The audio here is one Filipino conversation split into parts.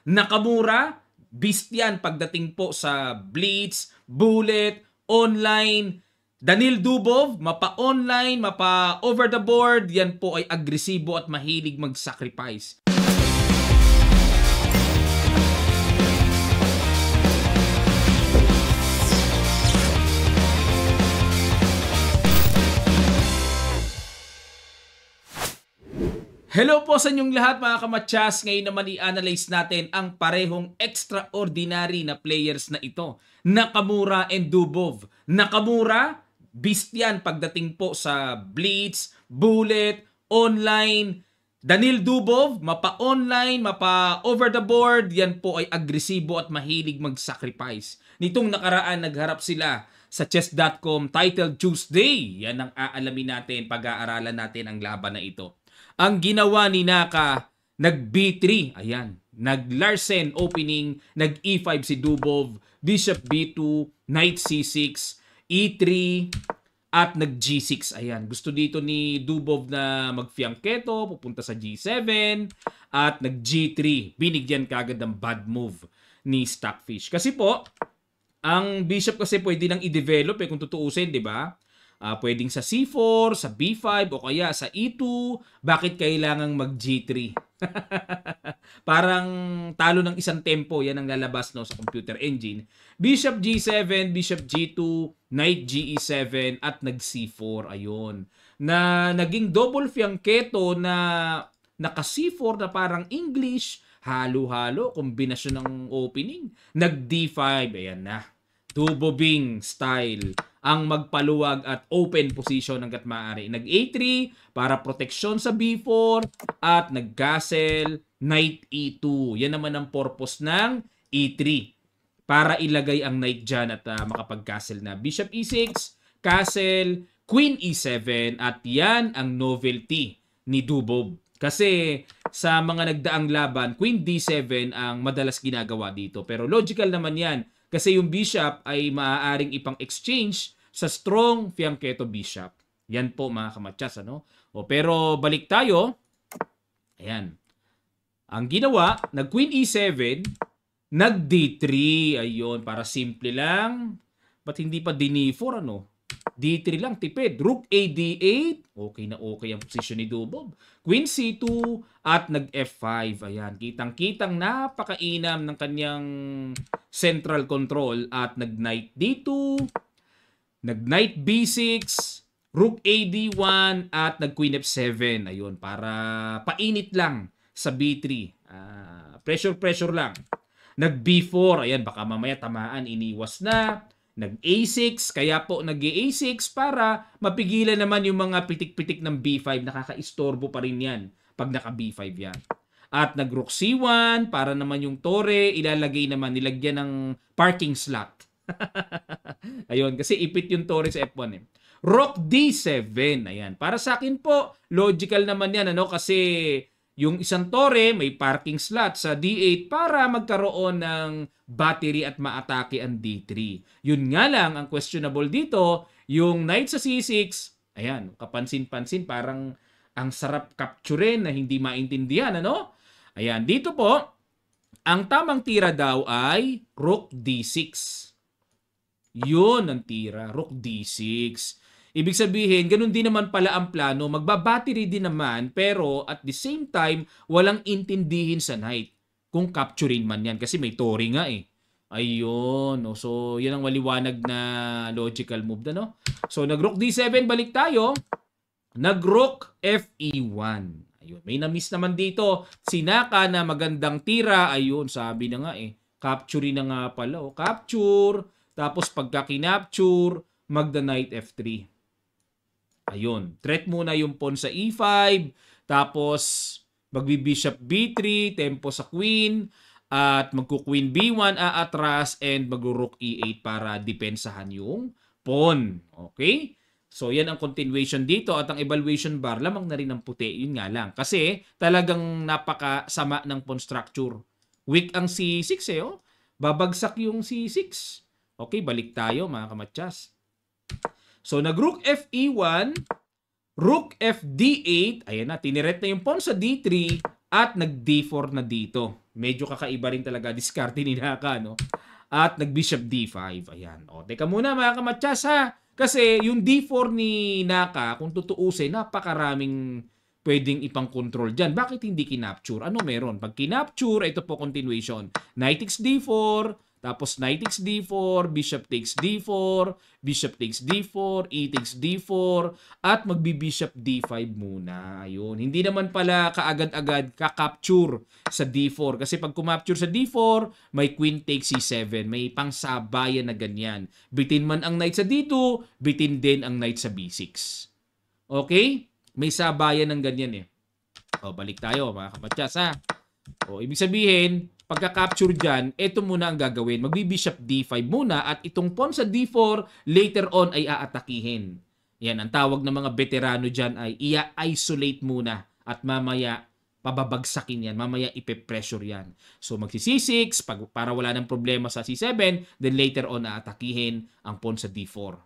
Nakamura, beast yan pagdating po sa blitz, bullet, online. Daniil Dubov, mapa-online, mapa-over the board, yan po ay agresibo at mahilig mag-sacrifice. Hello po sa inyong lahat mga kamatsas. Ngayon naman i-analyze natin ang parehong extraordinary na players na ito. Nakamura and Dubov. Nakamura, beast yan pagdating po sa blitz, bullet, online. Daniil Dubov, mapa-online, mapa-over the board, yan po ay agresibo at mahilig mag-sacrifice. Nitong nakaraan nagharap sila sa chess.com titled Tuesday. Yan ang aalamin natin, pag-aaralan natin ang laban na ito. Ang ginawa ni Naka, nag-B3, ayan, nag-Larsen opening, nag-E5 si Dubov, Bishop B2, Knight C6, E3, at nag-G6, ayan. Gusto dito ni Dubov na mag-fianchetto, pupunta sa G7, at nag-G3. Binigyan kagad ng bad move ni Stockfish. Kasi po, ang Bishop kasi pwede nang i-develop kung tutuusin, di ba? Pwedeng sa C4, sa B5, o kaya sa E2. Bakit kailangang mag-G3? Parang talo ng isang tempo. Yan ang lalabas no, sa computer engine. Bishop G7, Bishop G2, Knight GE7, at nag-C4. Ayun. Na naging double fianchetto na naka-C4 na parang English. Halo-halo, kombinasyon ng opening. Nag-D5. Ayan na. Duboving style ang magpaluwag at open position hanggat maaari. Nag-A3 para proteksyon sa B4 at nag-castle, Knight E2. Yan naman ang purpose ng E3 para ilagay ang Knight dyan at makapag-castle na. Bishop E6, castle, Queen E7 at yan ang novelty ni Dubov. Kasi sa mga nagdaang laban, Queen D7 ang madalas ginagawa dito. Pero logical naman yan. Kasi yung bishop ay maaaring ipang-exchange sa strong fianchetto bishop. Yan po mga kamatsas. Ano? Pero balik tayo. Ayan. Ang ginawa, nag-Queen E7, nag-D3. Ayun, para simple lang. Ba't hindi pa D4? Ano? D3 lang, tipid. Rook A D8. Okay na okay ang posisyon ni Dubov. Queen C2 at nag-F5. Ayan, kitang-kitang napakainam ng kanyang central control at nag-Knight D2, nag-Knight B6, Rook A D1 at nag-Queen F7. Ayun, para painit lang sa B3. Pressure lang. Nag-B4. Ayan, baka mamaya tamaan, iniwas na. Nag-A6, kaya po nag-A6 para mapigilan naman yung mga pitik-pitik ng B5. Nakaka-istorbo pa rin yan pag naka-B5 yan. At nag-Rook C1 para naman yung tore, ilalagay naman, nilagyan ng parking slot. Ayun, kasi ipit yung tore sa F1 eh. Rook D7, ayan. Para sa akin po, logical naman yan, ano? Kasi yung isang tore, may parking slot sa D8 para magkaroon ng battery at maatake ang D3. Yun nga lang, ang questionable dito, yung Knight sa C6, ayan, kapansin-pansin, parang ang sarap capturein na hindi maintindihan, ano? Ayan, dito po, ang tamang tira daw ay Rook D6. Yun ang tira, Rook D6. Ibig sabihin, ganun din naman pala ang plano, magbabattery din naman, pero at the same time, walang intindihin sa Knight kung capturein man yan. Kasi may tore nga eh. Ayun. So, yan ang maliwanag na logical move na, no? So, nag-Rook D7, balik tayo. Nag-Rook FE1. Ayun. May na-miss naman dito. Si Naka na magandang tira. Ayun, sabi na nga eh. Capturein na nga pala. Oh. Capture. Tapos pagka kinapture, magda-Knight F3. Ayun. Threat muna yung pawn sa E5. Tapos, magbi-Bishop B3. Tempo sa Queen. At magku-Queen B1 aatras. And mag-Rook E8 para depensahan yung pawn. Okay? So, yan ang continuation dito. At ang evaluation bar, lamang na rin ng puti. Yun nga lang. Kasi, talagang napakasama ng pawn structure. Weak ang C6 eh. Oh. Babagsak yung C6. Okay, balik tayo mga kamatsas. So, nag-Rook FE1, Rook FD8, ayan na, tiniret na yung pawn sa D3, at nag D4 na dito. Medyo kakaiba rin talaga diskarte ni Naka, no? At nag bishop D5. Ayan. O, teka muna mga kamatsas ha. Kasi yung D4 ni Naka, kung tutuusin, napakaraming pwedeng ipang control dyan. Bakit hindi kinapture? Ano meron? Pag kinapture, ito po continuation. Knight takes D4, tapos knight takes D4, bishop takes D4, bishop takes D4, e takes D4, at magbi-bishop D5 muna. Ayun. Hindi naman pala kaagad-agad ka-capture sa D4. Kasi pag kumapture sa D4, may queen takes C7. May pangsabayan na ganyan. Bitin man ang knight sa D2, bitin din ang knight sa B6. Okay? May sabayan ng ganyan eh. O, balik tayo mga kamatsas ha. O, ibig sabihin, pagka-capture dyan, ito muna ang gagawin. Magbi-bishop D5 muna at itong pawn sa D4, later on ay aatakihin. Yan, ang tawag ng mga veterano dyan ay i-isolate muna at mamaya pababagsakin yan. Mamaya ipe-pressure yan. So magsi-C6 para wala ng problema sa C7, then later on aatakihin ang pawn sa D4.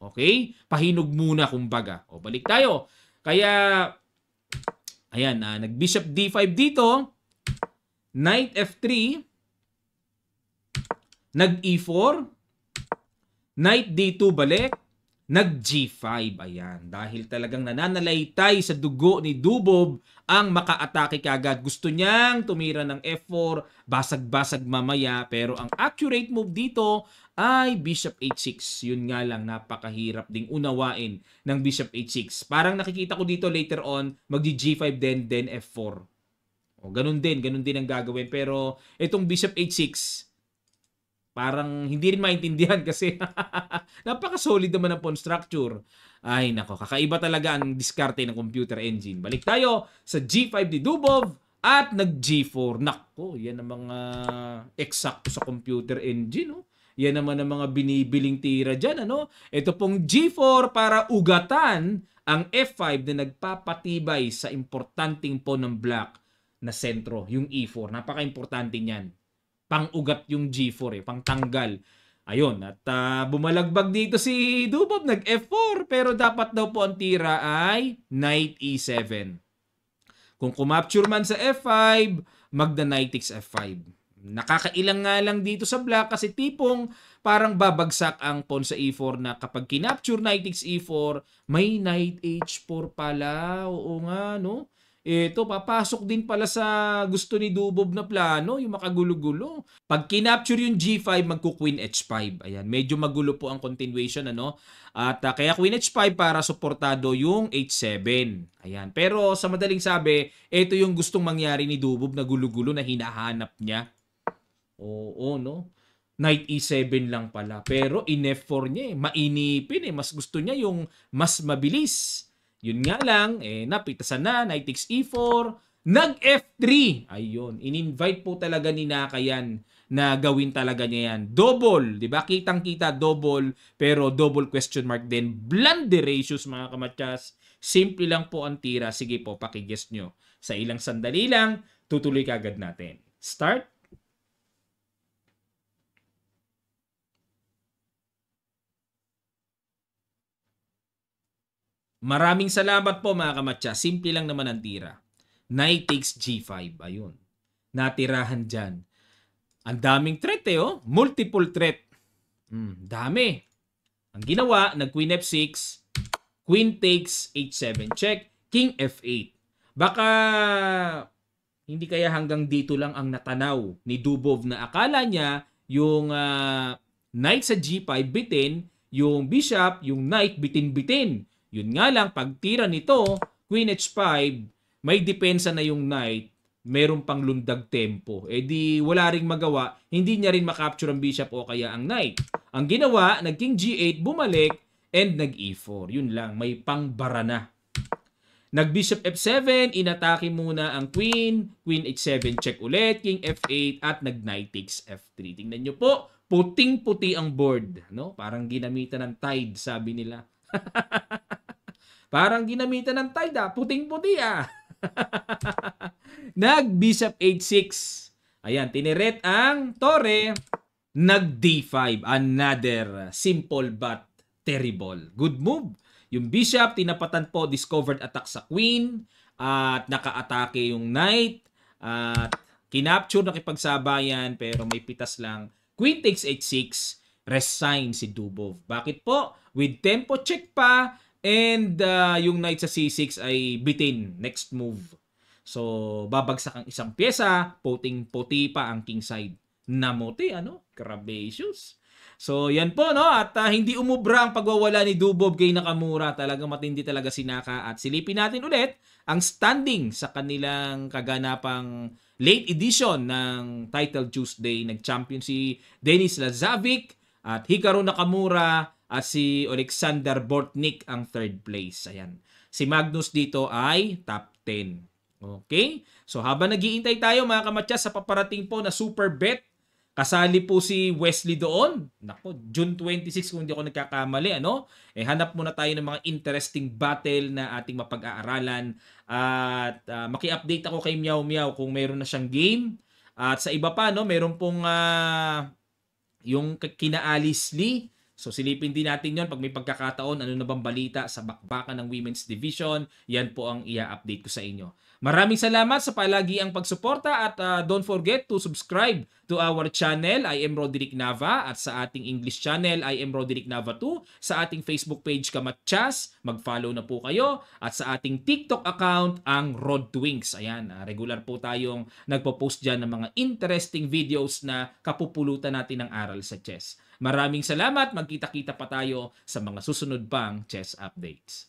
Okay? Pahinog muna kumbaga. O, balik tayo. Kaya, ayan, nag-bishop D5 dito, knight F3, nag-E4, knight D2 balik, nag-G5. Ayan, dahil talagang nananalaytay sa dugo ni Dubov ang makaatake kagad. Gusto niyang tumira ng F4, basag-basag mamaya, pero ang accurate move dito ay bishop H6. Yun nga lang, napakahirap ding unawain ng bishop H6. Parang nakikita ko dito later on, mag-G5 din, then F4. O, ganun din ang gagawin. Pero itong bishop H6, parang hindi rin maintindihan kasi napaka-solid naman ang pawn structure. Ay nako, kakaiba talaga ang diskarte ng computer engine. Balik tayo sa G5 ni Dubov at nag-G4. Nako, yan ang mga eksakto sa computer engine. Oh. Yan naman ang mga binibiling tira dyan. Ano? Ito pong G4 para ugatan ang F5 na nagpapatibay sa importanteng pawn ng black na sentro, yung E4. Napaka-importante niyan. Pang-ugat yung G4 pang-tanggal. Ayun, at bumalagbag dito si Dubov, nag-F4, pero dapat daw po ang tira ay knight E7. Kung kumapture man sa F5, magda-knight takes F5. Nakakailang nga lang dito sa black kasi tipong parang babagsak ang pawn sa E4 na kapag kinapture knight takes E4, may knight H4 pala. Oo nga, no? Ito, papasok din pala sa gusto ni Dubov na plano, yung makagulo-gulo. Pag kinapture yung G5, magku-Queen H5. Ayan, medyo magulo po ang continuation, ano? At kaya Queen H5 para suportado yung H7. Ayan, pero sa madaling sabi, ito yung gustong mangyari ni Dubov na gulo-gulo na hinahanap niya. Oo, no? Knight E7 lang pala. Pero in F4 niya mainipin Mas gusto niya yung mas mabilis. Yun nga lang, napitasan na, knight takes E4, nag-F3. Ayun, in-invite po talaga ni Naka yan na gawin talaga niya yan. Double, di ba? Kitang-kita, double, pero double question mark din. Blunderatious mga kamatyas. Simple lang po ang tira. Sige po, pakiguess nyo. Sa ilang sandali lang, tutuloy kagad natin. Start. Maraming salamat po mga kamatya. Simple lang naman ang tira. Knight takes G5. Ayun. Natirahan dyan. Ang daming threat oh. Multiple threat. Dami. Ang ginawa, nag-Queen F6. Queen takes H7 check. King F8. Baka hindi kaya hanggang dito lang ang natanaw ni Dubov na akala niya yung knight sa G5 bitin, yung bishop, yung knight bitin-bitin. Yun nga lang, pag tira nito, Queen H5, may depensa na yung knight, meron pang lundag tempo. Di wala ring magawa, hindi niya rin makapture ang bishop o kaya ang knight. Ang ginawa, nag-King G8, bumalik, and nag-E4. Yun lang, may pangbara na. Nag-Bishop F7, inatake muna ang Queen, Queen H7 check ulit, King F8, at nag-Knight takes F3. Tingnan nyo po, puting-puti ang board. No? Parang ginamitan ng tide, sabi nila. Parang ginamitan ng tide puting-puti Nag-Bishop H6. Ayan, tiniret ang Torre. Nag-D5. Another simple but terrible. Good move. Yung Bishop, tinapatan po, discovered attack sa Queen. at naka-atake yung knight at kinapture, nakipagsabayan pero may pitas lang. Queen takes h6, resign si Dubov. Bakit po? With tempo check pa and yung knight sa c6 ay bitin, next move. So babagsak ang isang pyesa, puting-puti pa ang kingside. Namote, ano? Grabacious. So, yan po, no? At hindi umubra ang pagwawala ni Dubov kay Nakamura. Talagang matindi talaga si Naka. At silipin natin ulit ang standing sa kanilang kaganapang late edition ng Title Tuesday. Nag-champion si Denis Lazavic at Hikaru Nakamura at si Alexander Bortnik ang third place. Ayan. Si Magnus dito ay top 10. Okay? So, habang nag-iintay tayo mga kamatya sa paparating po na super bet, kasali po si Wesley doon. Nako, June 26 kung hindi ako nagkakamali, ano? Hanap muna tayo ng mga interesting battle na ating mapag-aaralan. At maki-update ako kay Meow Meow kung meron na siyang game. At sa iba pa, no, meron pong yung kina Alice Lee. So silipin din natin yon pag may pagkakataon, ano na bang balita sa bakbakan ng Women's Division. Yan po ang i-update ko sa inyo. Maraming salamat sa palagiang pagsuporta at don't forget to subscribe to our channel. I am Roderick Nava at sa ating English channel, I am Roderick Nava 2. Sa ating Facebook page Kamatchas, mag-follow na po kayo. At sa ating TikTok account, ang Rod Twinks. Ayan, regular po tayong nagpo-post dyan ng mga interesting videos na kapupulutan natin ng aral sa chess. Maraming salamat. Magkita-kita pa tayo sa mga susunod pang chess updates.